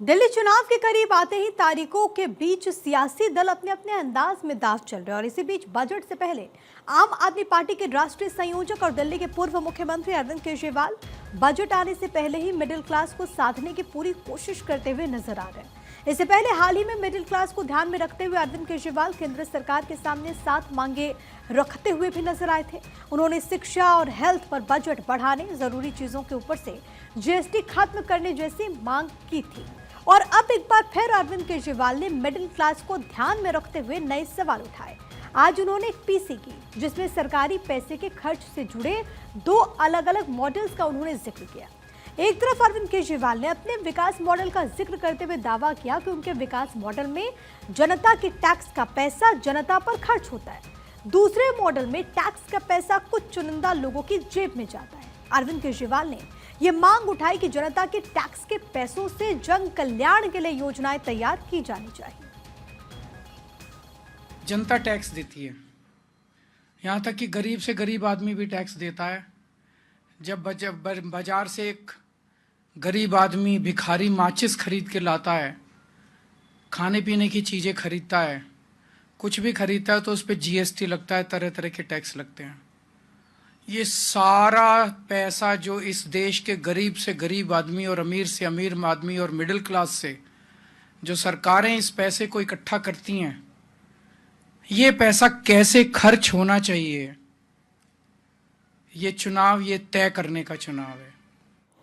दिल्ली चुनाव के करीब आते ही तारीखों के बीच सियासी दल अपने अपने अंदाज में दांव चल रहे हैं और इसी बीच बजट से पहले आम आदमी पार्टी के राष्ट्रीय संयोजक और दिल्ली के पूर्व मुख्यमंत्री अरविंद केजरीवाल बजट आने से पहले ही मिडिल क्लास को साधने की पूरी कोशिश करते हुए नजर आ रहे हैं। इससे पहले हाल ही में मिडिल क्लास को ध्यान में रखते हुए अरविंद केजरीवाल केंद्र सरकार के सामने 7 मांगे रखते हुए भी नजर आए थे। उन्होंने शिक्षा और हेल्थ पर बजट बढ़ाने, जरूरी चीजों के ऊपर से जीएसटी खत्म करने जैसी मांग की थी। और अब एक बार फिर अरविंद केजरीवाल ने मिडिल क्लास को ध्यान में रखते हुए नए सवाल उठाए। आज उन्होंने एक पीसी की जिसमें सरकारी पैसे के खर्च से जुड़े 2 अलग अलग मॉडल्स का उन्होंने जिक्र किया। एक तरफ अरविंद केजरीवाल ने अपने विकास मॉडल का जिक्र करते हुए दावा किया कि उनके विकास मॉडल में जनता के टैक्स का पैसा जनता पर खर्च होता है, दूसरे मॉडल में टैक्स का पैसा कुछ चुनिंदा लोगों की जेब में जाता है। अरविंद केजरीवाल ने ये मांग उठाई कि जनता के टैक्स के पैसों से जन कल्याण के लिए योजनाएं तैयार की जानी चाहिए। जनता टैक्स देती है, यहाँ तक कि गरीब से गरीब आदमी भी टैक्स देता है। जब बाजार से एक गरीब आदमी भिखारी माचिस खरीद के लाता है, खाने पीने की चीज़ें खरीदता है, कुछ भी खरीदता है तो उस पर जीएसटी लगता है, तरह तरह के टैक्स लगते हैं। ये सारा पैसा जो इस देश के गरीब से गरीब आदमी और अमीर से अमीर आदमी और मिडिल क्लास से जो सरकारें इस पैसे को इकट्ठा करती हैं, ये पैसा कैसे खर्च होना चाहिए, ये चुनाव ये तय करने का चुनाव है।